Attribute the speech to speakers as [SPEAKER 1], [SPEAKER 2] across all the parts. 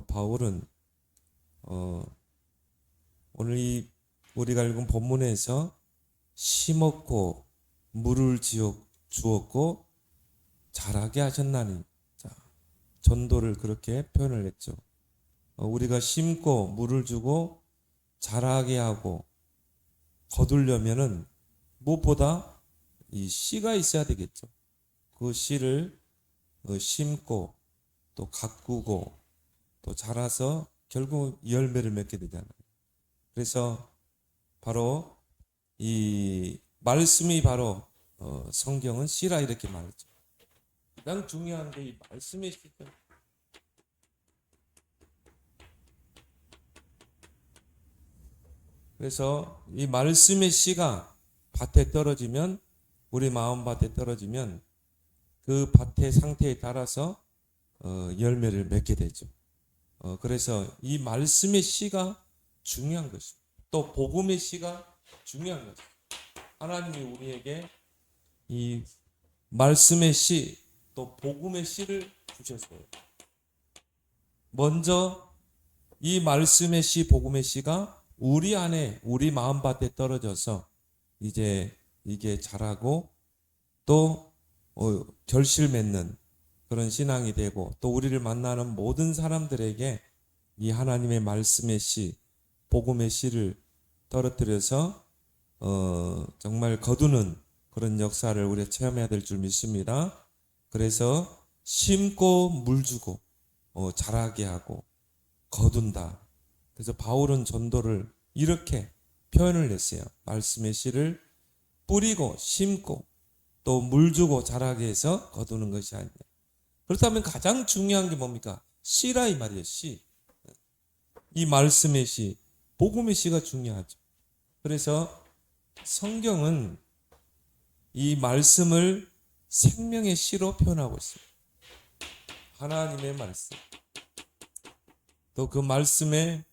[SPEAKER 1] 바울은 오늘 우리가 읽은 본문에서 심었고 물을 주었고 자라게 하셨나니, 전도를 그렇게 표현을 했죠. 우리가 심고 물을 주고 자라게 하고 거두려면은 무엇보다 이 씨가 있어야 되겠죠. 그 씨를 심고 또 가꾸고 또 자라서 결국 열매를 맺게 되잖아요. 그래서 바로 이 말씀이 바로 성경은 씨라 이렇게 말했죠. 가장 중요한 게 이 말씀의 씨죠. 그래서 이 말씀의 씨가 밭에 떨어지면, 우리 마음밭에 떨어지면 그 밭의 상태에 따라서 열매를 맺게 되죠. 그래서 이 말씀의 씨가 중요한 것입니다. 또 복음의 씨가 중요한 것입니다. 하나님이 우리에게 이 말씀의 씨, 또 복음의 씨를 주셨어요. 먼저 이 말씀의 씨, 복음의 씨가 우리 안에, 우리 마음밭에 떨어져서 이제 이게 자라고 또 결실 맺는 그런 신앙이 되고, 또 우리를 만나는 모든 사람들에게 이 하나님의 말씀의 씨, 복음의 씨를 떨어뜨려서 정말 거두는 그런 역사를 우리가 체험해야 될 줄 믿습니다. 그래서 심고 물 주고 자라게 하고 거둔다. 그래서 바울은 전도를 이렇게 표현을 했어요. 말씀의 씨를 뿌리고 심고 또 물 주고 자라게 해서 거두는 것이 아니냐. 그렇다면 가장 중요한 게 뭡니까? 씨라 이 말이에요. 씨. 이 말씀의 씨, 복음의 씨가 중요하죠. 그래서 성경은 이 말씀을 생명의 씨로 표현하고 있습니다. 하나님의 말씀. 또 그 말씀의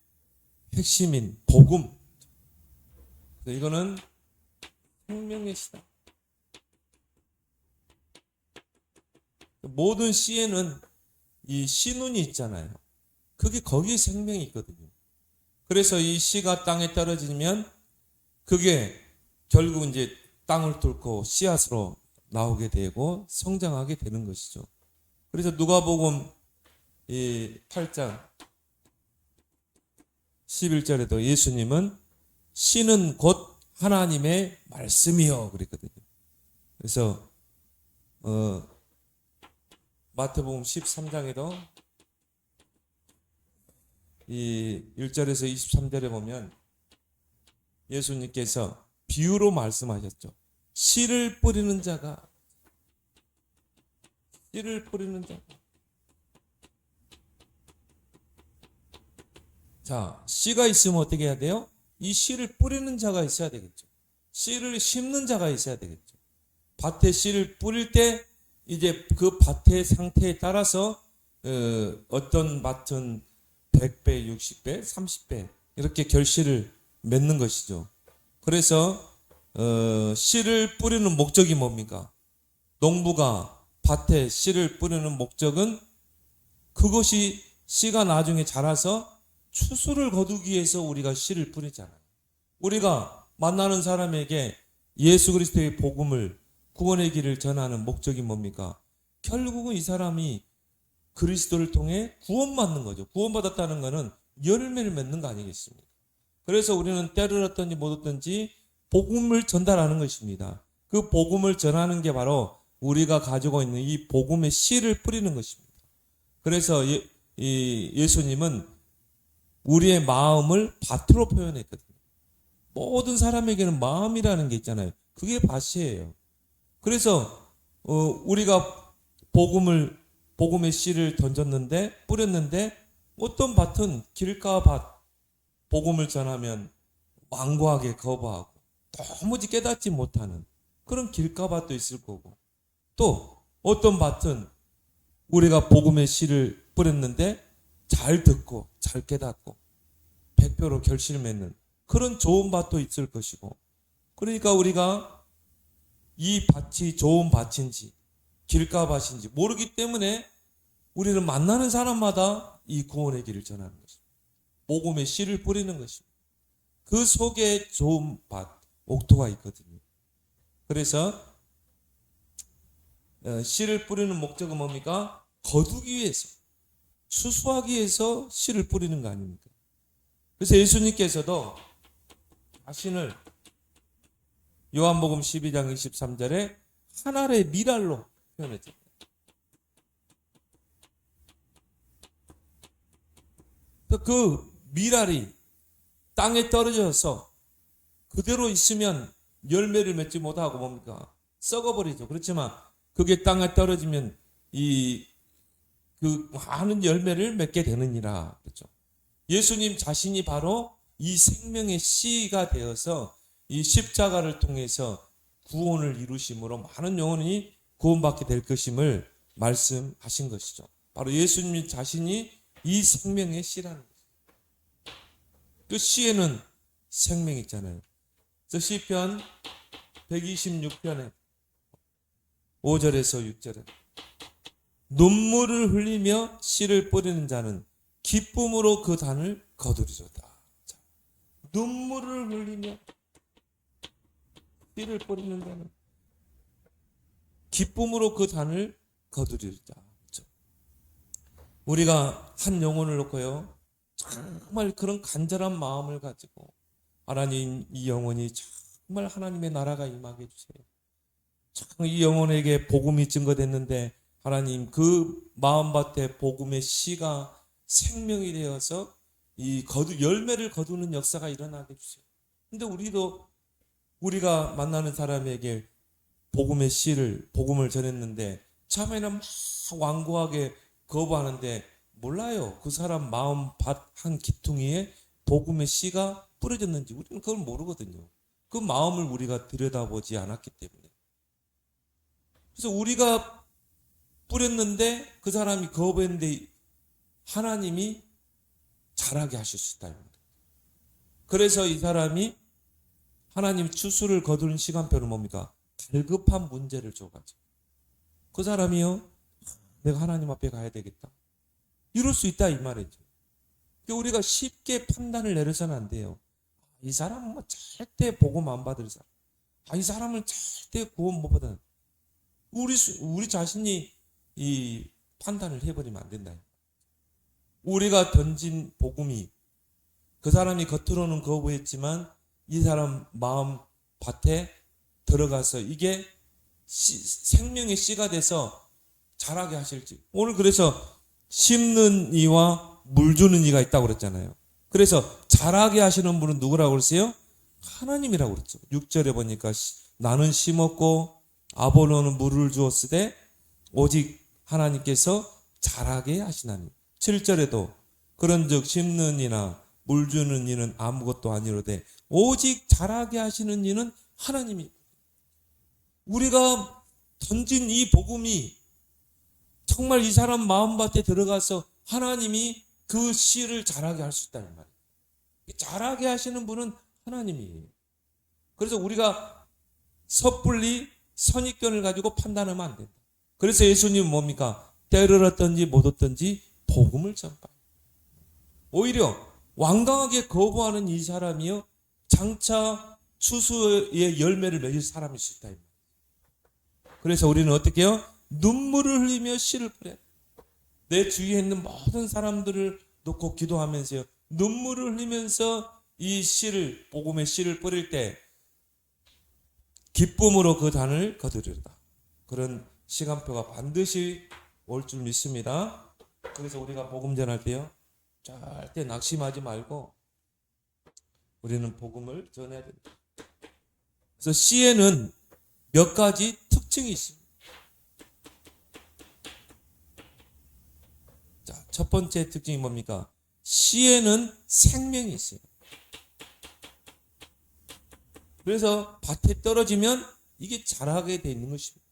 [SPEAKER 1] 핵심인 복음. 이거는 생명의 씨다. 모든 씨에는 이 씨눈이 있잖아요. 그게 거기에 생명이 있거든요. 그래서 이 씨가 땅에 떨어지면 그게 결국 이제 땅을 뚫고 씨앗으로 나오게 되고 성장하게 되는 것이죠. 그래서 누가복음 8장 11절에도 예수님은 씨는 곧 하나님의 말씀이요 그랬거든요. 그래서 마태복음 13장에도 이 1절에서 23절에 보면 예수님께서 비유로 말씀하셨죠. 씨를 뿌리는 자가 자, 씨가 있으면 어떻게 해야 돼요? 이 씨를 뿌리는 자가 있어야 되겠죠. 씨를 심는 자가 있어야 되겠죠. 밭에 씨를 뿌릴 때 이제 그 밭의 상태에 따라서 어떤 밭은 100배, 60배, 30배 이렇게 결실을 맺는 것이죠. 그래서 씨를 뿌리는 목적이 뭡니까? 농부가 밭에 씨를 뿌리는 목적은 그것이 씨가 나중에 자라서 추수를 거두기 위해서 우리가 씨를 뿌리잖아요. 우리가 만나는 사람에게 예수 그리스도의 복음을, 구원의 길을 전하는 목적이 뭡니까? 결국은 이 사람이 그리스도를 통해 구원받는 거죠. 구원받았다는 것은 열매를 맺는 거 아니겠습니까? 그래서 우리는 때를 얻든지 못 얻든지 복음을 전달하는 것입니다. 그 복음을 전하는 게 바로 우리가 가지고 있는 이 복음의 씨를 뿌리는 것입니다. 그래서 예수님은 우리의 마음을 밭으로 표현했거든요. 모든 사람에게는 마음이라는 게 있잖아요. 그게 밭이에요. 그래서 우리가 복음의 씨를 뿌렸는데 어떤 밭은 길가 밭, 복음을 전하면 완고하게 거부하고 도무지 깨닫지 못하는 그런 길가 밭도 있을 거고, 또 어떤 밭은 우리가 복음의 씨를 뿌렸는데 잘 듣고 잘 깨닫고 100배로 결실 맺는 그런 좋은 밭도 있을 것이고, 그러니까 우리가 이 밭이 좋은 밭인지 길가 밭인지 모르기 때문에 우리는 만나는 사람마다 이 구원의 길을 전하는 것입니다. 복음의 씨를 뿌리는 것입니다. 그 속에 좋은 밭, 옥토가 있거든요. 그래서 씨를 뿌리는 목적은 뭡니까? 거두기 위해서, 추수하기 위해서 씨를 뿌리는 거 아닙니까? 그래서 예수님께서도 자신을 요한복음 12장 23절에 한 알의 밀알로 표현했죠. 그 밀알이 땅에 떨어져서 그대로 있으면 열매를 맺지 못하고 뭡니까? 썩어버리죠. 그렇지만 그게 땅에 떨어지면 그 많은 열매를 맺게 되느니라. 그렇죠. 예수님 자신이 바로 이 생명의 씨가 되어서 이 십자가를 통해서 구원을 이루심으로 많은 영혼이 구원받게 될 것임을 말씀하신 것이죠. 바로 예수님 자신이 이 생명의 씨라는 거죠. 그 씨에는 생명이 있잖아요. 그래서 시편 126편에 5절에서 6절에 눈물을 흘리며 씨를 뿌리는 자는 기쁨으로 그 단을 거두리로다. 눈물을 흘리며 씨를 뿌리는 자는 기쁨으로 그 단을 거두리로다. 그렇죠? 우리가 한 영혼을 놓고요, 정말 그런 간절한 마음을 가지고 하나님, 이 영혼이 정말 하나님의 나라가 임하게 해주세요. 참 이 영혼에게 복음이 증거됐는데 하나님, 그 마음밭에 복음의 씨가 생명이 되어서 이 열매를 거두는 역사가 일어나게 해주세요. 근데 우리가 만나는 사람에게 복음의 씨를, 복음을 전했는데 처음에는 막 완고하게 거부하는데 몰라요. 그 사람 마음밭 한 기퉁이에 복음의 씨가 뿌려졌는지 우리는 그걸 모르거든요. 그 마음을 우리가 들여다보지 않았기 때문에. 그래서 우리가 뿌렸는데 그 사람이 거부했는데 하나님이 자라게 하실 수 있다. 그래서 이 사람이 하나님 추수를 거두는 시간표는 뭡니까? 갈급한 문제를 줘가지고 그 사람이요, 내가 하나님 앞에 가야 되겠다, 이럴 수 있다 이 말이죠. 우리가 쉽게 판단을 내려서는 안 돼요. 이 사람은 뭐 절대 복음 안 받을 사람, 이 사람은 절대 구원 못 받는, 우리 자신이 이 판단을 해버리면 안 된다. 우리가 던진 복음이 그 사람이 겉으로는 거부했지만 이 사람 마음 밭에 들어가서 이게 생명의 씨가 돼서 자라게 하실지. 오늘 그래서 심는 이와 물 주는 이가 있다고 그랬잖아요. 그래서 자라게 하시는 분은 누구라고 그랬어요? 하나님이라고 그랬죠. 6절에 보니까 나는 심었고 아볼로는 물을 주었으되 오직 하나님께서 자라게 하시나니. 7절에도 그런즉 심는 이나 물 주는 이는 아무것도 아니로되 오직 자라게 하시는 이는 하나님이. 우리가 던진 이 복음이 정말 이 사람 마음밭에 들어가서 하나님이 그 씨를 자라게 할 수 있다는 말이에요. 자라게 하시는 분은 하나님이에요. 그래서 우리가 섣불리 선입견을 가지고 판단하면 안 된다. 그래서 예수님은 뭡니까? 때를 얻든지 못 얻든지 복음을 전파해요. 오히려 완강하게 거부하는 이 사람이요, 장차 추수의 열매를 맺을 사람일 수 있다. 그래서 우리는 어떻게 해요? 눈물을 흘리며 씨를 뿌려요. 내 주위에 있는 모든 사람들을 놓고 기도하면서요, 눈물을 흘리면서 이 씨를, 복음의 씨를 뿌릴 때 기쁨으로 그 단을 거두리로다. 그런 시간표가 반드시 올 줄 믿습니다. 그래서 우리가 복음 전할 때요, 절대 낙심하지 말고 우리는 복음을 전해야 된다. 그래서 씨에는 몇 가지 특징이 있습니다. 자, 첫 번째 특징이 뭡니까? 씨에는 생명이 있어요. 그래서 밭에 떨어지면 이게 자라게 되어 있는 것입니다.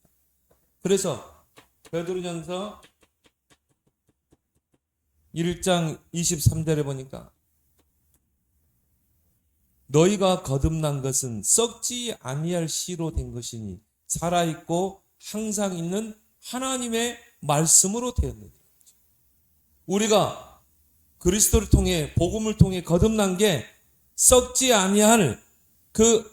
[SPEAKER 1] 그래서 베드로전서 1장 23절에 보니까 너희가 거듭난 것은 썩지 아니할 씨로 된 것이니 살아있고 항상 있는 하나님의 말씀으로 되었느니라. 우리가 그리스도를 통해 복음을 통해 거듭난 게 썩지 아니할 그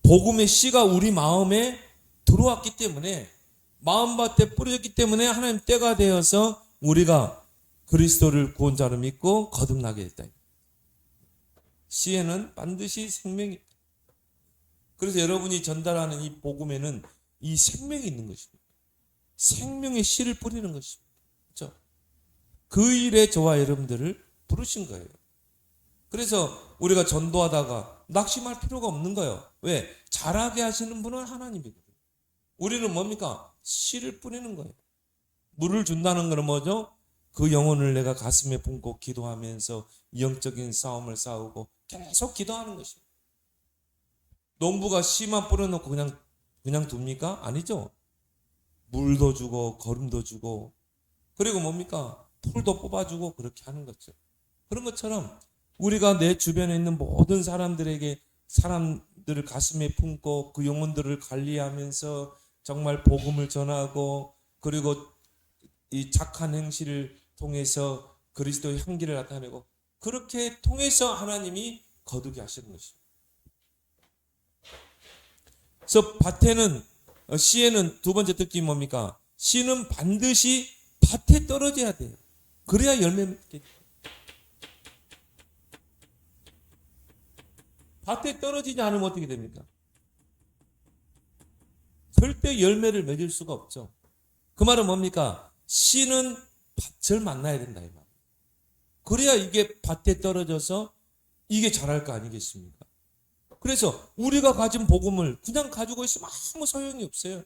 [SPEAKER 1] 복음의 씨가 우리 마음에 들어왔기 때문에 마음밭에 뿌려졌기 때문에 하나님 때가 되어서 우리가 그리스도를 구원자로 믿고 거듭나게 됐다. 씨에는 반드시 생명이 있다. 그래서 여러분이 전달하는 이 복음에는 이 생명이 있는 것입니다. 생명의 씨를 뿌리는 것입니다. 그렇죠? 그 일에 저와 여러분들을 부르신 거예요. 그래서 우리가 전도하다가 낙심할 필요가 없는 거예요. 왜? 잘하게 하시는 분은 하나님이거든요. 우리는 뭡니까? 씨를 뿌리는 거예요. 물을 준다는 것은 뭐죠? 그 영혼을 내가 가슴에 품고 기도하면서 영적인 싸움을 싸우고 계속 기도하는 것입니다. 농부가 씨만 뿌려놓고 그냥 둡니까? 아니죠. 물도 주고 거름도 주고 그리고 뭡니까? 풀도 뽑아주고 그렇게 하는 거죠. 그런 것처럼 우리가 내 주변에 있는 모든 사람들에게 사람들을 가슴에 품고 그 영혼들을 관리하면서 정말 복음을 전하고 그리고 이 착한 행실을 통해서 그리스도의 향기를 나타내고 그렇게 통해서 하나님이 거두게 하시는 것입니다. 그래서 씨에는 두 번째 특징이 뭡니까? 씨는 반드시 밭에 떨어져야 돼요. 그래야 열매 맺게 돼요. 밭에 떨어지지 않으면 어떻게 됩니까? 절대 열매를 맺을 수가 없죠. 그 말은 뭡니까? 씨는 밭을 만나야 된다 이 말. 그래야 이게 밭에 떨어져서 이게 자랄 거 아니겠습니까? 그래서 우리가 가진 복음을 그냥 가지고 있으면 아무 소용이 없어요.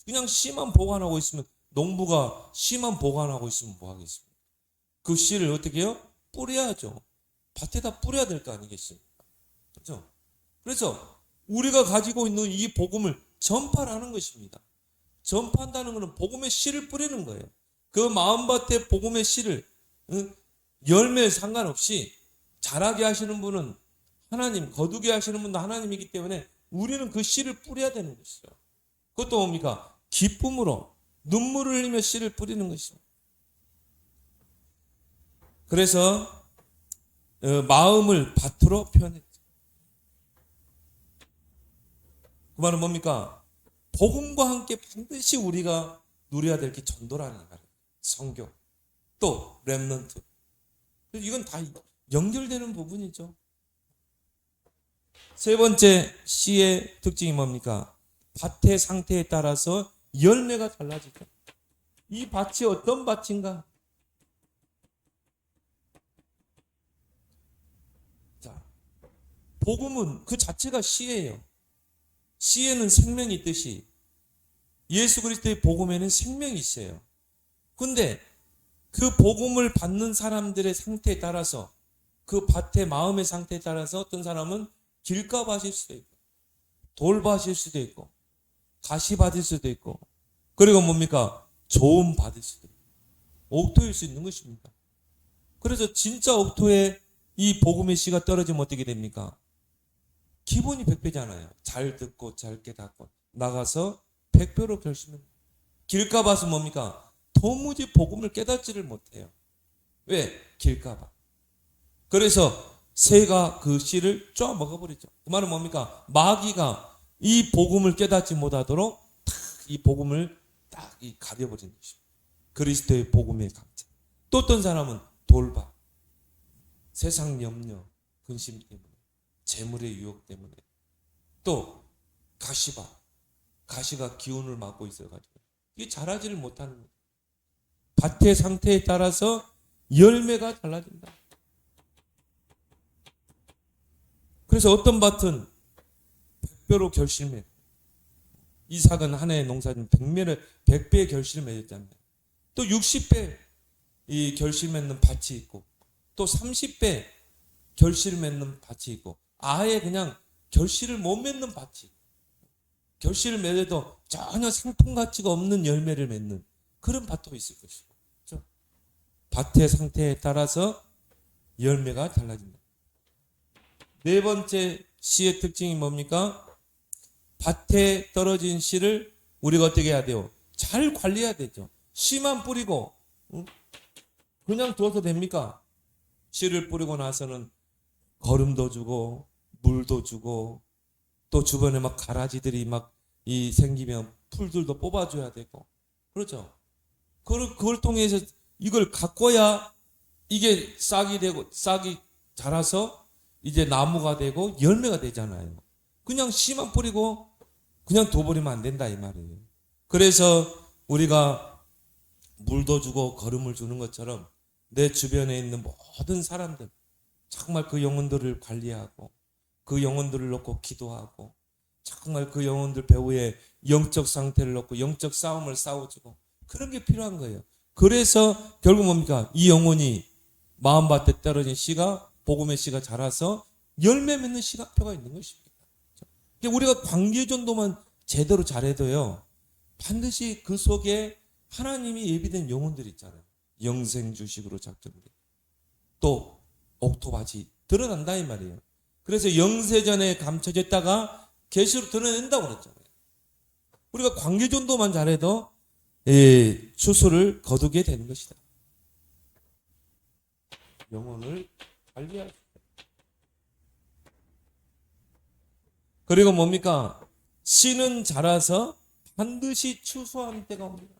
[SPEAKER 1] 그냥 씨만 보관하고 있으면 농부가 씨만 보관하고 있으면 뭐 하겠습니까? 그 씨를 어떻게 해요? 뿌려야죠. 밭에다 뿌려야 될 거 아니겠습니까? 그렇죠? 그래서 우리가 가지고 있는 이 복음을 전파하는 것입니다. 전파한다는 것은 복음의 씨를 뿌리는 거예요. 그 마음밭에 복음의 씨를 열매 상관없이 자라게 하시는 분은 하나님, 거두게 하시는 분도 하나님이기 때문에 우리는 그 씨를 뿌려야 되는 것이죠. 그것도 뭡니까? 기쁨으로 눈물을 흘리며 씨를 뿌리는 것입니다. 그래서 마음을 밭으로 표현했죠. 그 말은 뭡니까? 복음과 함께 반드시 우리가 누려야 될 게 전도라는 말이에요. 선교, 또 렘넌트. 이건 다 연결되는 부분이죠. 세 번째 씨의 특징이 뭡니까? 밭의 상태에 따라서 열매가 달라지죠. 이 밭이 어떤 밭인가? 자, 복음은 그 자체가 씨예요. 씨에는 생명이 있듯이 예수 그리스도의 복음에는 생명이 있어요. 근데 그 복음을 받는 사람들의 상태에 따라서 그 밭의 마음의 상태에 따라서 어떤 사람은 길가밭일 수도 있고 돌밭일 수도 있고 가시밭일 수도 있고 그리고 뭡니까? 좋은 밭일 수도 있고 옥토일 수 있는 것입니다. 그래서 진짜 옥토에 이 복음의 씨가 떨어지면 어떻게 됩니까? 기본이 100배잖아요. 잘 듣고 잘 깨닫고 나가서 100배로 결심합니다. 길가밭은 뭡니까? 도무지 복음을 깨닫지를 못해요. 왜? 길가밭. 그래서 새가 그 씨를 쫙 먹어버리죠. 그 말은 뭡니까? 마귀가 이 복음을 깨닫지 못하도록 탁 이 복음을 딱 가려버리는 것입니다. 그리스도의 복음의 강자. 또 어떤 사람은 돌밭. 세상 염려, 근심 때문에, 재물의 유혹 때문에, 또 가시밭. 가시가 기운을 맡고 있어가지고 이게 자라지를 못하는 거예요. 밭의 상태에 따라서 열매가 달라진다. 그래서 어떤 밭은 100배로 결실을 이삭은 한 해의 농사는 100배의 결실을 맺었잖아요. 또 60배 이 결실 맺는 밭이 있고 또 30배 결실을 맺는 밭이 있고 아예 그냥 결실을 못 맺는 밭이 있고 결실을 맺어도 전혀 상품 가치가 없는 열매를 맺는 그런 밭도 있을 것이고 그렇죠? 밭의 상태에 따라서 열매가 달라진다. 네 번째 씨의 특징이 뭡니까? 밭에 떨어진 씨를 우리가 어떻게 해야 돼요? 잘 관리해야 되죠. 씨만 뿌리고 그냥 둬도 됩니까? 씨를 뿌리고 나서는 거름도 주고 물도 주고 또 주변에 막 가라지들이 막 이 생기면 풀들도 뽑아줘야 되고 그렇죠. 그걸 통해서 이걸 가꿔야 이게 싹이 되고 싹이 자라서 이제 나무가 되고 열매가 되잖아요. 그냥 씨만 뿌리고 그냥 둬버리면 안 된다 이 말이에요. 그래서 우리가 물도 주고 거름을 주는 것처럼 내 주변에 있는 모든 사람들 정말 그 영혼들을 관리하고 그 영혼들을 놓고 기도하고 정말 그 영혼들 배후에 영적 상태를 놓고 영적 싸움을 싸워주고 그런 게 필요한 거예요. 그래서 결국 뭡니까? 이 영혼이 마음밭에 떨어진 씨가 복음의 씨가 자라서 열매 맺는 시간표가 있는 것입니다. 우리가 관계전도만 제대로 잘해도요 반드시 그 속에 하나님이 예비된 영혼들이 있잖아요. 영생주식으로 작정된 또 옥토밭이 드러난다 이 말이에요. 그래서 영세전에 감춰졌다가 계시로 드러낸다고 그랬잖아요. 우리가 관계전도만 잘해도 추수를 거두게 되는 것이다. 영혼을 관리할 수 있다. 그리고 뭡니까? 씨는 자라서 반드시 추수하는 때가 옵니다.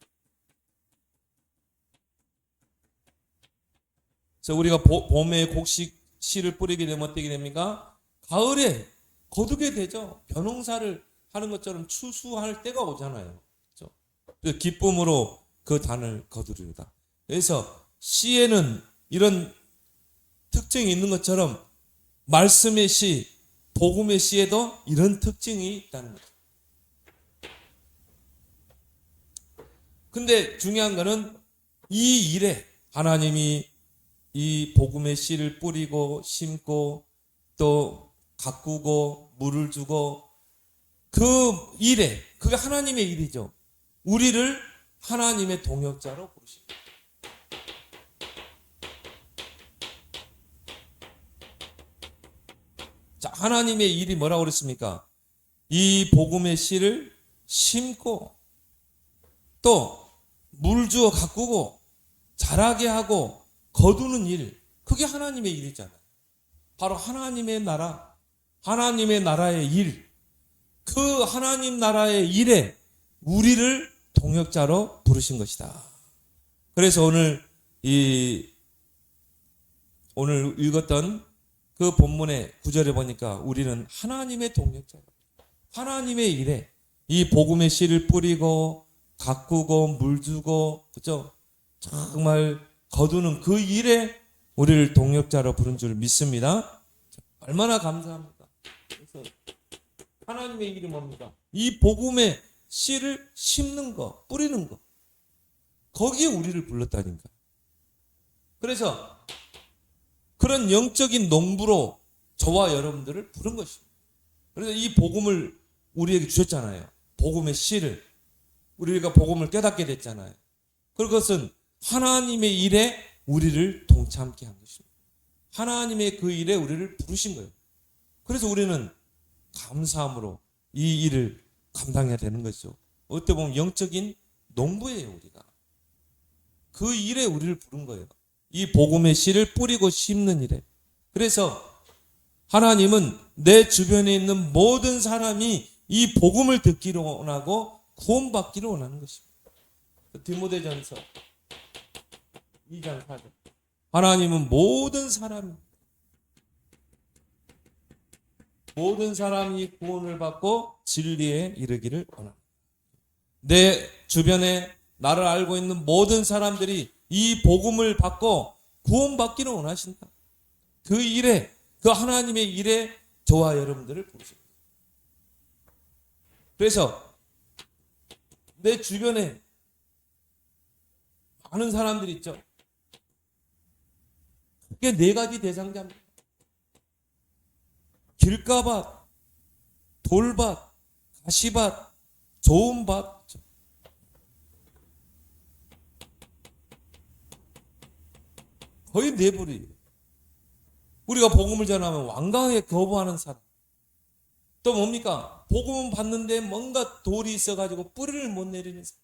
[SPEAKER 1] 그래서 우리가 봄에 곡식 씨를 뿌리게 되면 어떻게 됩니까? 가을에 거두게 되죠. 벼농사를 하는 것처럼 추수할 때가 오잖아요. 그렇죠? 그래서 기쁨으로 그 단을 거두리로다. 그래서 씨에는 이런 특징이 있는 것처럼 말씀의 씨, 복음의 씨에도 이런 특징이 있다는 거죠. 근데 중요한 거는 이 일에 하나님이 이 복음의 씨를 뿌리고 심고 또 가꾸고 물을 주고 그 일에 그게 하나님의 일이죠. 우리를 하나님의 동역자로 부르십니다. 자, 하나님의 일이 뭐라고 그랬습니까? 이 복음의 씨를 심고 또 물 주어 가꾸고 자라게 하고 거두는 일, 그게 하나님의 일이잖아요. 바로 하나님의 나라, 하나님의 나라의 일, 그 하나님 나라의 일에 우리를 동역자로 부르신 것이다. 그래서 오늘 읽었던 그 본문의 구절에 보니까 우리는 하나님의 동역자로, 하나님의 일에 이 복음의 씨를 뿌리고 가꾸고 물 주고 그죠? 정말 거두는 그 일에 우리를 동역자로 부른 줄 믿습니다. 얼마나 감사합니까? 그래서 하나님의 일이 뭡니까? 이 복음의 씨를 심는 거, 뿌리는 거. 거기에 우리를 불렀다니까. 그래서 그런 영적인 농부로 저와 여러분들을 부른 것입니다. 그래서 이 복음을 우리에게 주셨잖아요. 복음의 씨를. 우리가 복음을 깨닫게 됐잖아요. 그것은 하나님의 일에 우리를 동참케 한 것입니다. 하나님의 그 일에 우리를 부르신 거예요. 그래서 우리는 감사함으로 이 일을 감당해야 되는 거죠. 어떻게 보면 영적인 농부예요, 우리가. 그 일에 우리를 부른 거예요. 이 복음의 씨를 뿌리고 심는 일에. 그래서 하나님은 내 주변에 있는 모든 사람이 이 복음을 듣기를 원하고 구원받기를 원하는 것입니다. 디모데전서 2장 4절. 하나님은 모든 사람이 구원을 받고 진리에 이르기를 원합니다. 내 주변에 나를 알고 있는 모든 사람들이 이 복음을 받고 구원받기를 원하신다. 그 일에, 그 하나님의 일에 저와 여러분들을 부르십니다. 그래서 내 주변에 많은 사람들이 있죠. 그게 네 가지 대상자입니다. 길가밭, 돌밭, 가시밭, 좋은 밭. 거의 네 부류예요. 우리가 복음을 전하면 완강하게 거부하는 사람. 또 뭡니까? 복음은 받는데 뭔가 돌이 있어가지고 뿌리를 못 내리는 사람.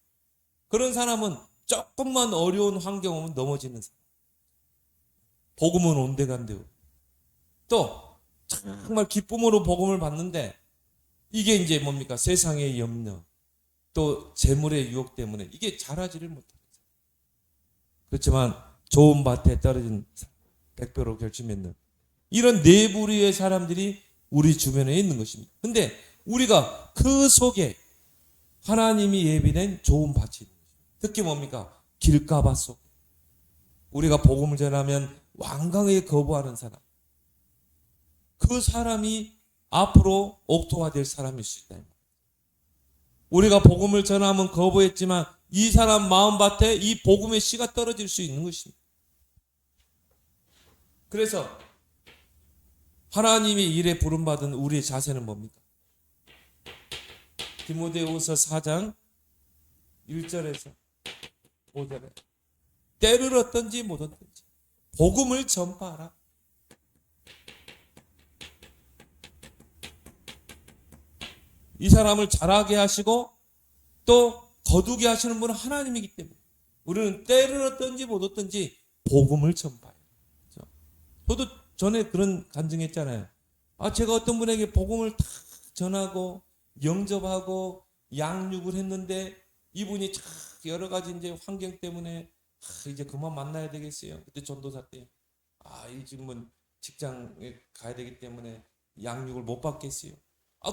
[SPEAKER 1] 그런 사람은 조금만 어려운 환경 오면 넘어지는 사람. 복음은 온데간데요. 또 정말 기쁨으로 복음을 받는데 이게 이제 뭡니까? 세상의 염려, 또 재물의 유혹 때문에 이게 자라지를 못합니다. 그렇지만 좋은 밭에 떨어진 백배로 결실맺는 이런 네 부류의 사람들이 우리 주변에 있는 것입니다. 근데 우리가 그 속에 하나님이 예비된 좋은 밭이 있는 것입니다. 특히 뭡니까? 길가밭 속. 우리가 복음을 전하면 완강하게 거부하는 사람. 그 사람이 앞으로 옥토가 될 사람일 수 있다. 우리가 복음을 전하면 거부했지만 이 사람 마음밭에 이 복음의 씨가 떨어질 수 있는 것입니다. 그래서 하나님의 일에 부름받은 우리의 자세는 뭡니까? 디모데후서 4장 1절에서 5절에 때를 얻든지 못 얻든지 복음을 전파하라. 이 사람을 자라게 하시고 또 거두게 하시는 분은 하나님이기 때문에 우리는 때를 얻든지 못 얻든지 복음을 전파해요. 저도 전에 그런 간증했잖아요. 제가 어떤 분에게 복음을 다 전하고 영접하고 양육을 했는데 이분이 참 여러 가지 이제 환경 때문에 이제 그만 만나야 되겠어요. 그때 전도사 때 이 지금은 직장에 가야 되기 때문에 양육을 못 받겠어요.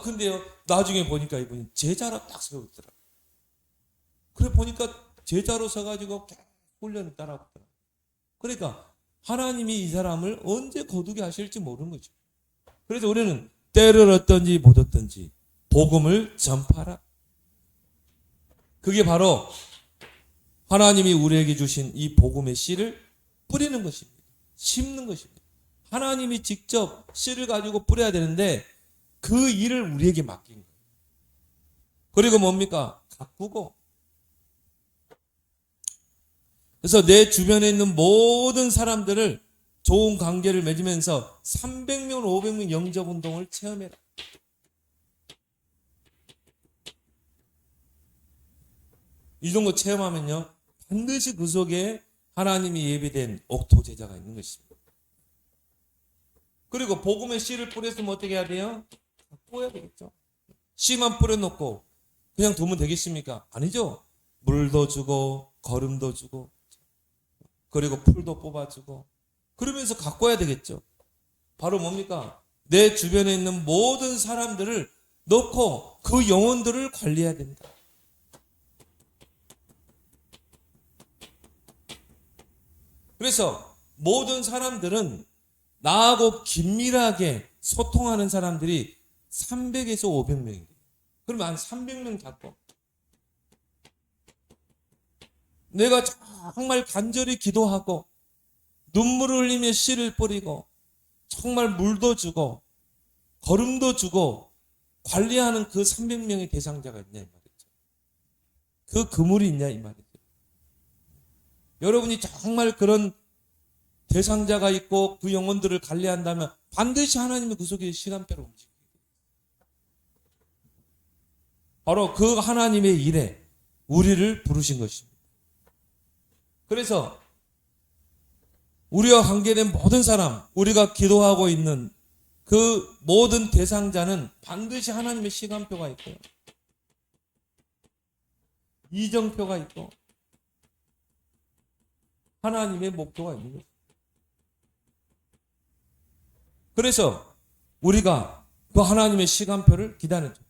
[SPEAKER 1] 근데요 나중에 보니까 이분이 제자로 딱 세우더라. 그래 보니까 제자로 서가지고 계속 훈련을 따라하더라. 그러니까 하나님이 이 사람을 언제 거두게 하실지 모르는 거죠. 그래서 우리는 때를 얻든지 못 얻든지 복음을 전파하라. 그게 바로 하나님이 우리에게 주신 이 복음의 씨를 뿌리는 것입니다. 심는 것입니다. 하나님이 직접 씨를 가지고 뿌려야 되는데 그 일을 우리에게 맡긴 거예요. 그리고 뭡니까? 가꾸고. 그래서 내 주변에 있는 모든 사람들을 좋은 관계를 맺으면서 300명, 500명 영접 운동을 체험해라. 이 정도 체험하면요 반드시 그 속에 하나님이 예비된 옥토 제자가 있는 것입니다. 그리고 복음의 씨를 뿌렸으면 어떻게 해야 돼요? 뿌려야 되겠죠. 씨만 뿌려놓고 그냥 두면 되겠습니까? 아니죠. 물도 주고 거름도 주고 그리고 풀도 뽑아주고 그러면서 가꿔야 되겠죠. 바로 뭡니까? 내 주변에 있는 모든 사람들을 넣고 그 영혼들을 관리해야 된다. 그래서 모든 사람들은 나하고 긴밀하게 소통하는 사람들이 300에서 500명이에요. 그러면 한 300명 잡고 내가 정말 간절히 기도하고 눈물을 흘리며 씨를 뿌리고 정말 물도 주고 거름도 주고 관리하는 그 300명의 대상자가 있냐 이 말이죠. 그 그물이 있냐 이 말이죠. 여러분이 정말 그런 대상자가 있고 그 영혼들을 관리한다면 반드시 하나님의 그 속에 시간표를 움직이게 돼요. 바로 그 하나님의 일에 우리를 부르신 것입니다. 그래서 우리와 관계된 모든 사람, 우리가 기도하고 있는 그 모든 대상자는 반드시 하나님의 시간표가 있고요. 이정표가 있고 하나님의 목표가 있는 거죠. 그래서 우리가 그 하나님의 시간표를 기다려줘.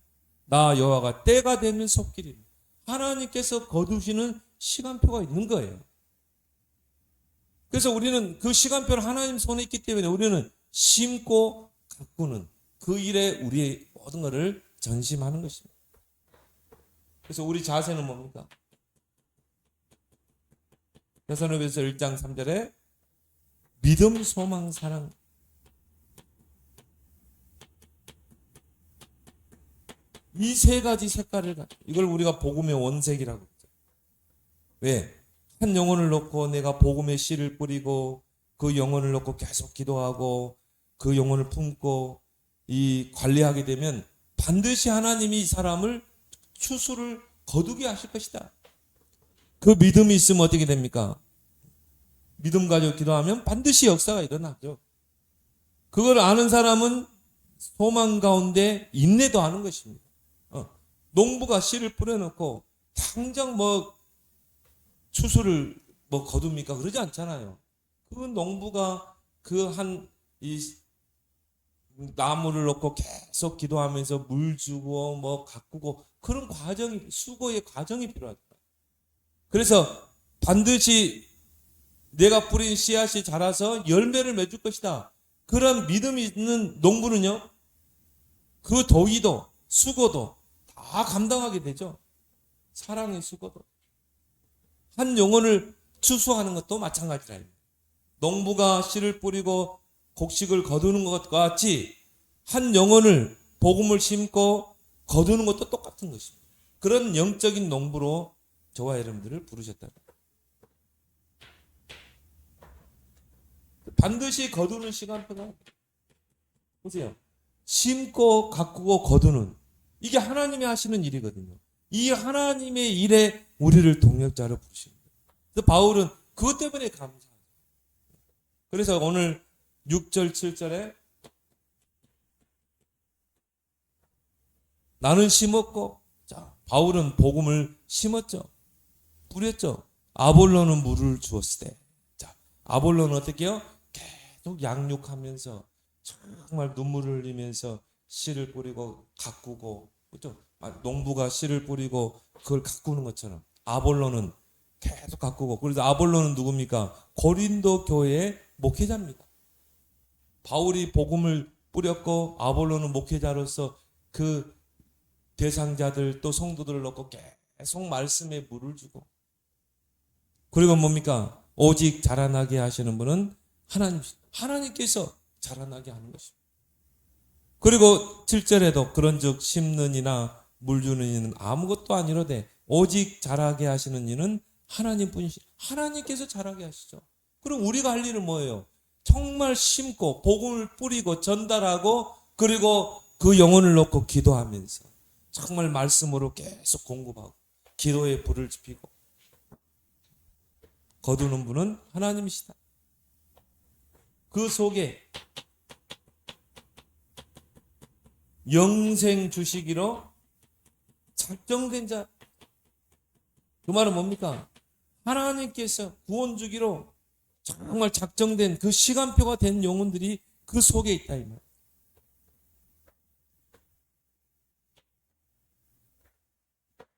[SPEAKER 1] 나 여호와가 때가 되면 속길이니 하나님께서 거두시는 시간표가 있는 거예요. 그래서 우리는 그 시간표를 하나님 손에 있기 때문에 우리는 심고 가꾸는 그 일에 우리의 모든 것을 전심하는 것입니다. 그래서 우리 자세는 뭡니까? 데살로니가서 1장 3절에 믿음, 소망, 사랑. 이 세 가지 색깔을 가지고 이걸 우리가 복음의 원색이라고 하죠. 왜? 한 영혼을 놓고 내가 복음의 씨를 뿌리고 그 영혼을 놓고 계속 기도하고 그 영혼을 품고 이 관리하게 되면 반드시 하나님이 이 사람을 추수를 거두게 하실 것이다. 그 믿음이 있으면 어떻게 됩니까? 믿음 가지고 기도하면 반드시 역사가 일어나죠. 그걸 아는 사람은 소망 가운데 인내도 하는 것입니다. 농부가 씨를 뿌려놓고 당장 뭐 추수를 뭐 거둡니까? 그러지 않잖아요. 그 농부가 그 이 나무를 놓고 계속 기도하면서 물 주고 뭐 가꾸고 그런 과정이 수고의 과정이 필요하다. 그래서 반드시 내가 뿌린 씨앗이 자라서 열매를 맺을 것이다. 그런 믿음이 있는 농부는요, 그 더위도 수고도 다 감당하게 되죠. 사랑의 수고도. 한 영혼을 추수하는 것도 마찬가지라. 농부가 씨를 뿌리고 곡식을 거두는 것과 같이 한 영혼을 복음을 심고 거두는 것도 똑같은 것입니다. 그런 영적인 농부로 저와 여러분들을 부르셨다. 반드시 거두는 시간표가 보세요. 심고 가꾸고 거두는 이게 하나님이 하시는 일이거든요. 이 하나님의 일에 우리를 동역자로 부르십니다. 그래서 바울은 그것 때문에 감사하죠. 그래서 오늘 6절 7절에 나는 심었고, 자, 바울은 복음을 심었죠. 뿌렸죠. 아볼로는 물을 주었을 때. 자, 아볼로는 어떻게 해요? 계속 양육하면서 정말 눈물을 흘리면서 씨를 뿌리고 가꾸고, 그렇죠? 농부가 씨를 뿌리고 그걸 가꾸는 것처럼 아볼로는 계속 가꾸고. 그래서 아볼로는 누굽니까? 고린도 교회의 목회자입니다. 바울이 복음을 뿌렸고 아볼로는 목회자로서 그 대상자들 또 성도들을 놓고 계속 말씀에 물을 주고, 그리고 뭡니까? 오직 자라나게 하시는 분은 하나님께서 자라나게 하는 것입니다. 그리고 7절에도 그런즉 심는 이나 물 주는 이는 아무것도 아니로되 오직 자라게 하시는 이는 하나님뿐이시라. 하나님께서 자라게 하시죠. 그럼 우리가 할 일은 뭐예요? 정말 심고 복음을 뿌리고 전달하고, 그리고 그 영혼을 놓고 기도하면서 정말 말씀으로 계속 공급하고 기도에 불을 지피고 거두는 분은 하나님이시다. 그 속에 영생 주시기로 작정된 자. 그 말은 뭡니까? 하나님께서 구원 주기로 정말 작정된 그 시간표가 된 영혼들이 그 속에 있다 이 말.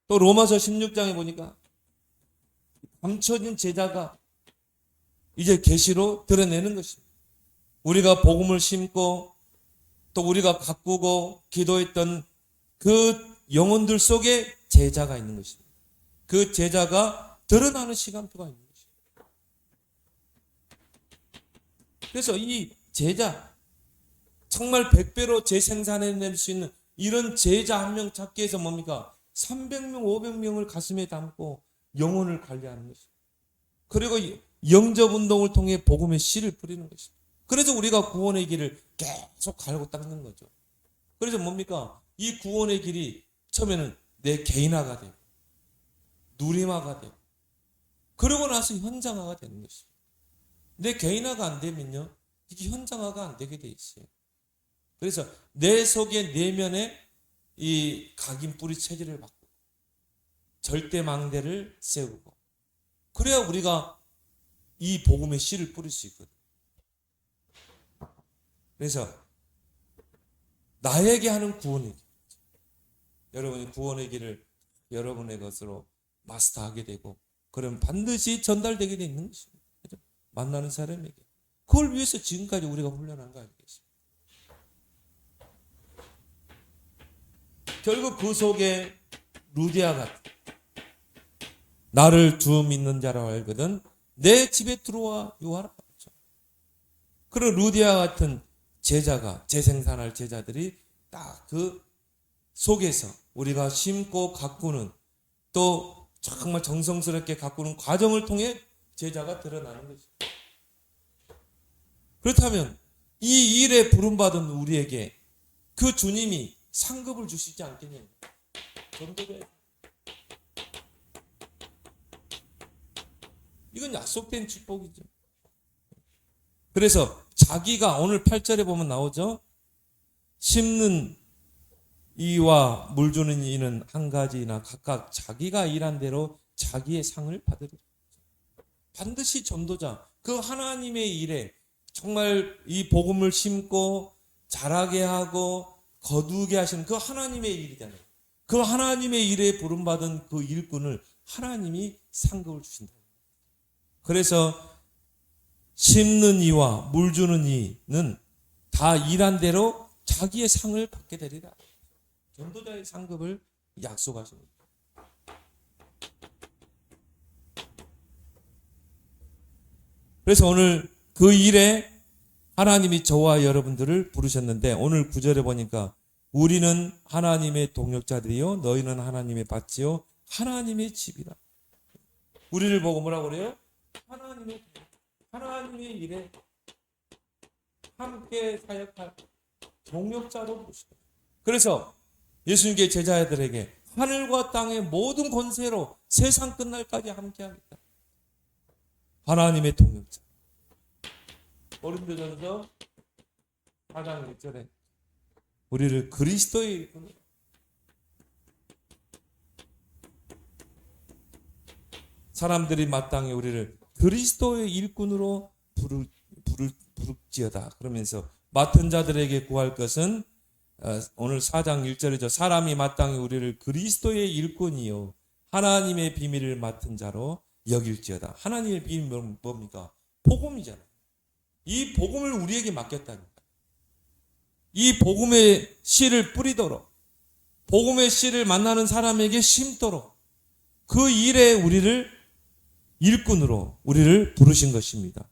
[SPEAKER 1] 또 로마서 16장에 보니까 감춰진 제자가 이제 계시로 드러내는 것입니다. 우리가 복음을 심고 또 우리가 가꾸고 기도했던 그 영혼들 속에 제자가 있는 것입니다. 그 제자가 드러나는 시간표가 있는 것입니다. 그래서 이 제자, 정말 100배로 재생산해낼 수 있는 이런 제자 한 명 찾기 위해서 뭡니까? 300명, 500명을 가슴에 담고 영혼을 관리하는 것입니다. 그리고 영접 운동을 통해 복음의 씨를 뿌리는 것입니다. 그래서 우리가 구원의 길을 계속 갈고 닦는 거죠. 그래서 뭡니까? 이 구원의 길이 처음에는 내 개인화가 되고 누림화가 되고 그러고 나서 현장화가 되는 것입니다. 내 개인화가 안 되면요, 이게 현장화가 안 되게 돼 있어요. 그래서 내 속에 내면에 이 각인 뿌리 체질을 바꾸고 절대 망대를 세우고, 그래야 우리가 이 복음의 씨를 뿌릴 수 있거든. 그래서 나에게 하는 구원의 길, 여러분이 구원의 길을 여러분의 것으로 마스터하게 되고, 그럼 반드시 전달되게 되는 것입니다. 그렇죠? 만나는 사람에게. 그걸 위해서 지금까지 우리가 훈련한 거 아니겠습니까? 결국 그 속에 루디아 같은, 나를 주 믿는 자라고 알거든 내 집에 들어와 요하라. 그런 루디아 같은 제자가, 재생산할 제자들이 딱 그 속에서 우리가 심고 가꾸는, 또 정말 정성스럽게 가꾸는 과정을 통해 제자가 드러나는 것입니다. 그렇다면 이 일에 부름받은 우리에게 그 주님이 상급을 주시지 않겠냐. 전도배. 이건 약속된 축복이죠. 그래서 자기가 오늘 8절에 보면 나오죠. 심는 이와 물 주는 이는 한 가지나 각각 자기가 일한 대로 자기의 상을 받으리라. 반드시 전도자, 그 하나님의 일에 정말 이 복음을 심고 자라게 하고 거두게 하시는 그 하나님의 일이잖아요. 그 하나님의 일에 부름받은 그 일꾼을 하나님이 상급을 주신다. 그래서 심는 이와 물 주는 이는 다 일한 대로 자기의 상을 받게 되리라. 전도자의 상급을 약속하십니다. 그래서 오늘 그 일에 하나님이 저와 여러분들을 부르셨는데 오늘 9절에 보니까 우리는 하나님의 동역자들이요 너희는 하나님의 밭이요 하나님의 집이라. 우리를 보고 뭐라고 그래요? 하나님의 일에 함께 사역할 동역자로 부르시다. 그래서 예수님께 제자들에게 하늘과 땅의 모든 권세로 세상 끝날까지 함께하겠다. 하나님의 동역자. 고린도전서 4장 1절에 우리를 그리스도의 일꾼으로 사람들이 마땅히 우리를 그리스도의 일꾼으로 부를지어다. 그러면서 맡은 자들에게 구할 것은 오늘 4장 1절이죠. 사람이 마땅히 우리를 그리스도의 일꾼이요 하나님의 비밀을 맡은 자로 여길지어다. 하나님의 비밀은 뭡니까? 복음이잖아요. 이 복음을 우리에게 맡겼다니까. 이 복음의 씨를 뿌리도록, 복음의 씨를 만나는 사람에게 심도록 그 일에 우리를 일꾼으로 우리를 부르신 것입니다.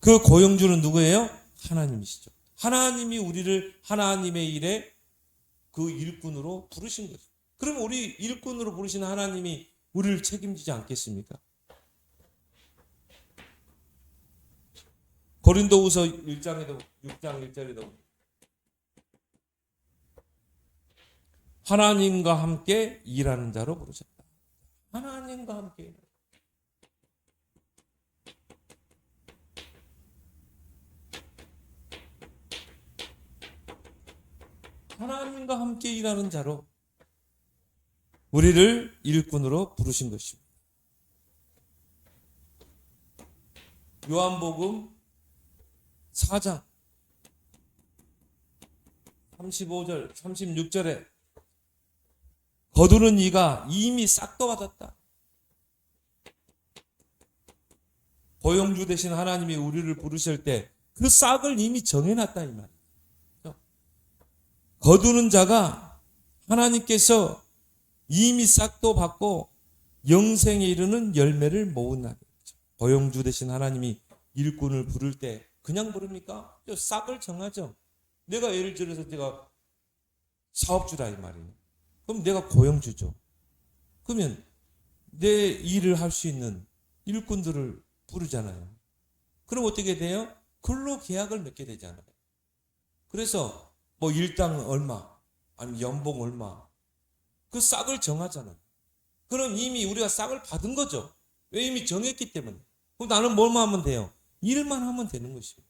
[SPEAKER 1] 그 고용주는 누구예요? 하나님이시죠. 하나님이 우리를 하나님의 일에 그 일꾼으로 부르신 거죠. 그럼 우리 일꾼으로 부르신 하나님이 우리를 책임지지 않겠습니까? 고린도후서 1장에도 6장 1절에도 하나님과 함께 일하는 자로 부르셨다. 하나님과 함께 일하는 자. 하나님과 함께 일하는 자로 우리를 일꾼으로 부르신 것입니다. 요한복음 4장 35절 36절에 거두는 이가 이미 싹도 받았다. 고용주 되신 하나님이 우리를 부르실 때 그 싹을 이미 정해놨다 이 말이에요. 거두는 자가 하나님께서 이미 싹도 받고 영생에 이르는 열매를 모은다. 고용주 되신 하나님이 일꾼을 부를 때 그냥 부릅니까? 싹을 정하죠. 내가 예를 들어서 제가 사업주다 이 말이에요. 그럼 내가 고용주죠. 그러면 내 일을 할 수 있는 일꾼들을 부르잖아요. 그럼 어떻게 돼요? 근로계약을 맺게 되잖아요. 그래서 뭐 일당 얼마 아니면 연봉 얼마 그 싹을 정하잖아요. 그럼 이미 우리가 싹을 받은 거죠. 왜? 이미 정했기 때문에. 그럼 나는 뭘만 하면 돼요? 일만 하면 되는 것이에요.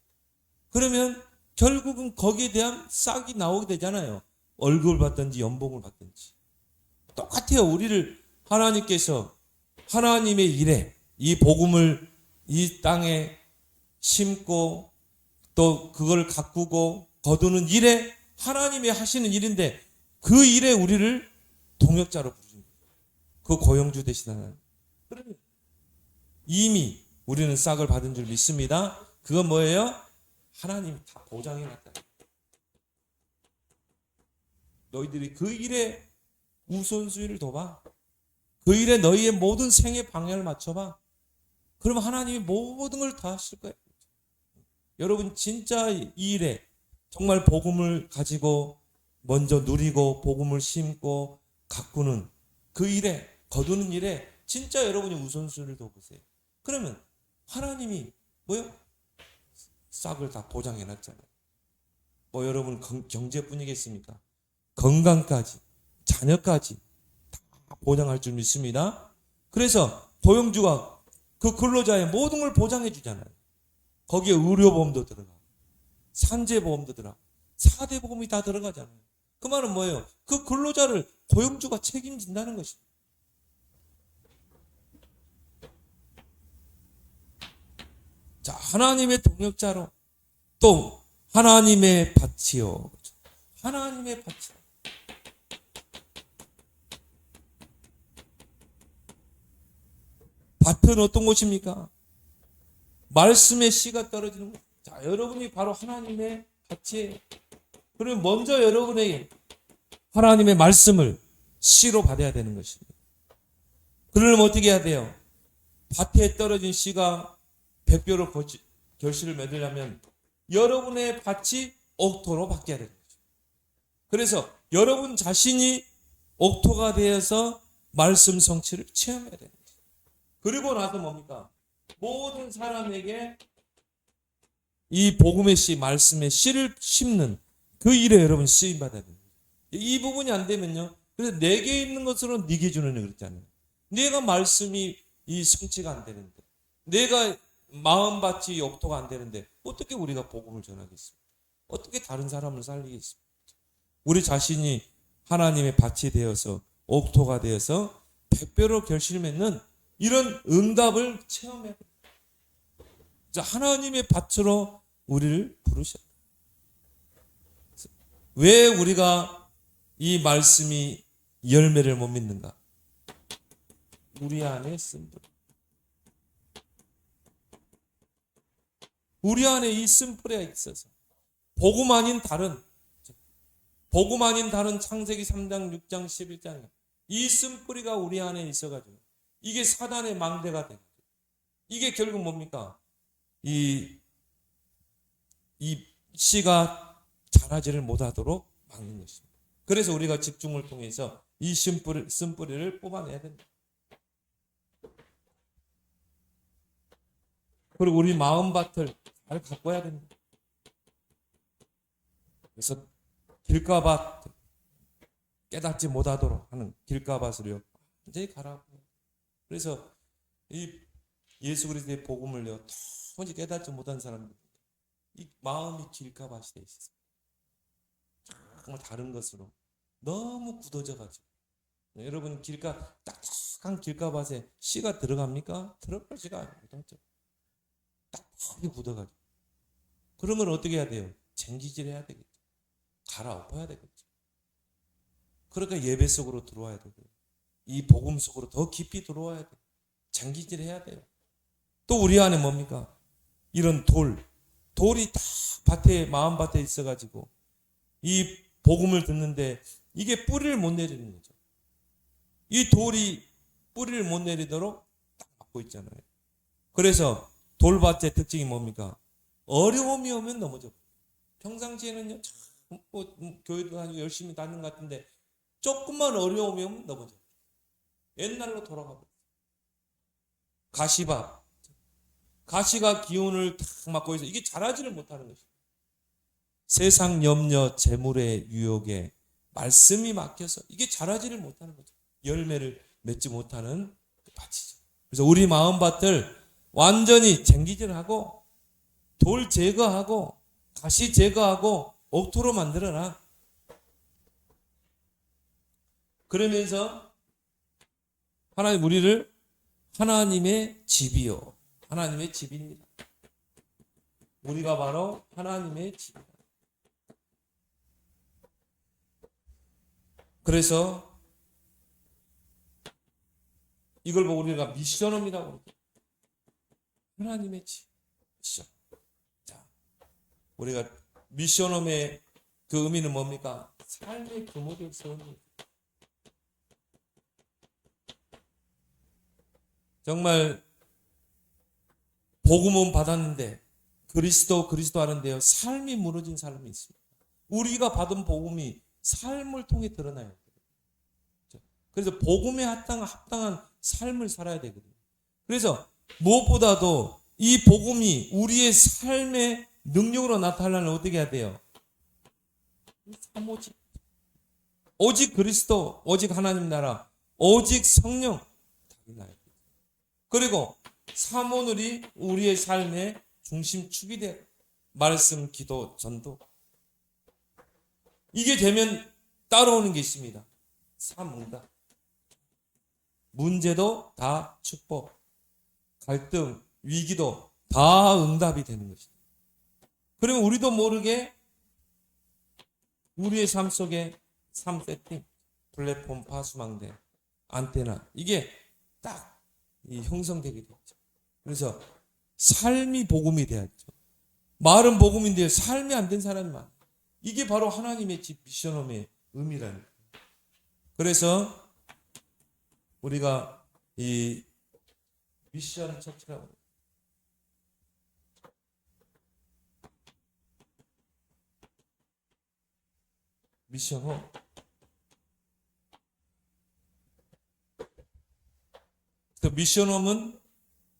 [SPEAKER 1] 그러면 결국은 거기에 대한 싹이 나오게 되잖아요. 월급을 받든지 연봉을 받든지. 똑같아요. 우리를 하나님께서 하나님의 일에 이 복음을 이 땅에 심고 또 그걸 가꾸고 거두는 일에 하나님이 하시는 일인데 그 일에 우리를 동역자로 부르신 거예요. 그 고용주 되신 하나님. 그러면 이미 우리는 싹을 받은 줄 믿습니다. 그건 뭐예요? 하나님이 다 보장해놨다. 너희들이 그 일에 우선순위를 둬봐. 그 일에 너희의 모든 생의 방향을 맞춰봐. 그러면 하나님이 모든 걸 다 하실 거예요. 여러분 진짜 이 일에 정말 복음을 가지고 먼저 누리고 복음을 심고 가꾸는 그 일에 거두는 일에 진짜 여러분이 우선순위를 둬보세요. 그러면 하나님이 뭐요? 싹을 다 보장해놨잖아요. 뭐 여러분 경제뿐이겠습니까? 건강까지 자녀까지 다 보장할 줄 믿습니다. 그래서 고용주가 그 근로자의 모든 걸 보장해 주잖아요. 거기에 의료보험도 들어가, 산재보험도 들어가, 4대 보험이 다 들어가잖아요. 그 말은 뭐예요? 그 근로자를 고용주가 책임진다는 것입니다. 자, 하나님의 동역자로 또 하나님의 밭이요. 하나님의 밭이요. 밭은 어떤 곳입니까? 말씀의 씨가 떨어지는 곳. 자, 여러분이 바로 하나님의 밭이에요. 그러면 먼저 여러분에게 하나님의 말씀을 씨로 받아야 되는 것입니다. 그러면 어떻게 해야 돼요? 밭에 떨어진 씨가 백배로 결실을 맺으려면 여러분의 밭이 옥토로 바뀌어야 되는 거죠. 그래서 여러분 자신이 옥토가 되어서 말씀 성취를 체험해야 되는 거죠. 그리고 나서 뭡니까? 모든 사람에게 이 복음의 씨, 말씀의 씨를 심는 그 일에 여러분 쓰임 받아야 됩니다. 이 부분이 안 되면요. 그래서 내게 있는 것으로 네게 주는 그랬잖아요. 내가 말씀이 이 성취가 안 되는데, 내가 마음밭이 옥토가 안 되는데 어떻게 우리가 복음을 전하겠습니까? 어떻게 다른 사람을 살리겠습니까? 우리 자신이 하나님의 밭이 되어서 옥토가 되어서 백배로 결실 맺는 이런 응답을 체험해야 됩니다. 자, 하나님의 밭으로 우리를 부르셔요. 왜 우리가 이 말씀이 열매를 못 맺는가? 우리 안에 쓴뿌리. 우리 안에 이 쓴뿌리가 있어서 복음 아닌 다른 창세기 3장, 6장, 11장에 이 쓴뿌리가 우리 안에 있어가지고 이게 사단의 망대가 되고 이게 결국 뭡니까? 이 씨가 자라지를 못하도록 막는 것입니다. 그래서 우리가 집중을 통해서 이 쓴뿌리를 뽑아내야 됩니다. 그리고 우리 마음밭을 잘 가꿔야 됩니다. 그래서 길가밭, 깨닫지 못하도록 하는 길가밭을요 완전히 갈아엎어요. 그래서 이 예수 그리스도의 복음을요 도무지 깨닫지 못한 사람들, 이 마음이 길가밭이 돼 있어요. 정말 다른 것으로 너무 굳어져가지고, 여러분 딱딱한 길가밭에 씨가 들어갑니까? 들어가지가 못하죠. 딱딱하게 굳어가지고. 그러면 어떻게 해야 돼요? 쟁기질 해야 되겠죠. 갈아엎어야 되겠죠. 그러니까 예배 속으로 들어와야 되고요. 이 복음 속으로 더 깊이 들어와야 돼요. 쟁기질 해야 돼요. 또 우리 안에 뭡니까? 이런 돌이 다 마음밭에 있어가지고 이 복음을 듣는데 이게 뿌리를 못 내리는 거죠. 이 돌이 뿌리를 못 내리도록 딱 막고 있잖아요. 그래서 돌밭의 특징이 뭡니까? 어려움이 오면 넘어져. 평상시에는요, 교회도 아주 열심히 다니는 것 같은데 조금만 어려움이 오면 넘어져. 옛날로 돌아가 버려요. 가시가 기운을 탁 막고 있어. 이게 자라지를 못하는 것이죠. 세상 염려, 재물의 유혹에 말씀이 막혀서 이게 자라지를 못하는 거죠. 열매를 맺지 못하는 그 밭이죠. 그래서 우리 마음밭을 완전히 쟁기질하고 돌 제거하고 가시 제거하고 옥토로 만들어라. 그러면서 하나님 우리를 하나님의 집이요. 하나님의 집입니다. 우리가 바로 하나님의 집이다. 그래서 이걸 보고 우리가 미션홈이라고 그러죠. 하나님의 집. 미션. 자, 우리가 미션홈의 그 의미는 뭡니까? 삶의 규모를 세우는. 정말 복음은 받았는데 그리스도 하는데요, 삶이 무너진 사람이 있습니다. 우리가 받은 복음이 삶을 통해 드러나요. 그래서 복음에 합당한 삶을 살아야 되거든요. 그래서 무엇보다도 이 복음이 우리의 삶의 능력으로 나타나려면 어떻게 해야 돼요? 사모집. 오직 그리스도, 오직 하나님 나라, 오직 성령. 그리고 사모늘이 우리의 삶에 중심축이 돼. 말씀, 기도, 전도. 이게 되면 따라오는 게 있습니다. 삼응답. 문제도 다 축복, 갈등, 위기도 다 응답이 되는 것입니다. 그러면 우리도 모르게 우리의 삶 속에 3세팅, 플랫폼, 파수망대, 안테나, 이게 딱 이 형성되게 되죠. 그래서 삶이 복음이 돼야죠. 말은 복음인데 삶이 안 된 사람이 많아요. 이게 바로 하나님의 집 미션홈의 의미라는 거예요. 그래서 우리가 이 미션 처치라고 해요. 미션홈. 그 미션홈은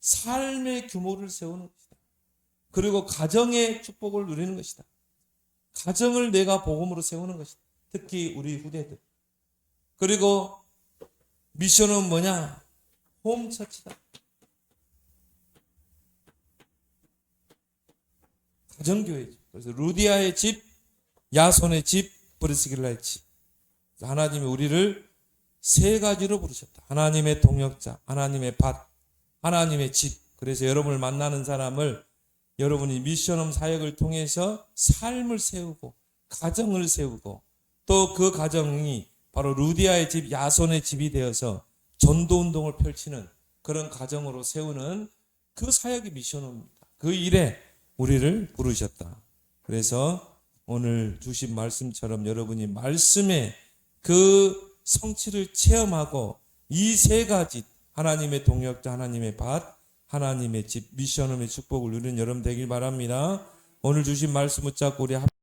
[SPEAKER 1] 삶의 규모를 세우는 것이다. 그리고 가정의 축복을 누리는 것이다. 가정을 내가 복음으로 세우는 것이다. 특히 우리 후대들. 그리고 미션은 뭐냐? 홈처치다. 가정교회죠. 그래서 루디아의 집, 야손의 집, 브리스길라의 집. 하나님이 우리를 세 가지로 부르셨다. 하나님의 동역자, 하나님의 밭, 하나님의 집. 그래서 여러분을 만나는 사람을 여러분이 미션홈 사역을 통해서 삶을 세우고 가정을 세우고 또 그 가정이 바로 루디아의 집, 야손의 집이 되어서 전도운동을 펼치는 그런 가정으로 세우는 그 사역이 미션홈입니다. 그 일에 우리를 부르셨다. 그래서 오늘 주신 말씀처럼 여러분이 말씀의 그 성취를 체험하고 이 세 가지 하나님의 동역자, 하나님의 밭, 하나님의 집, 미션홈의 축복을 누리는 여러분 되길 바랍니다. 오늘 주신 말씀 붙잡고 우리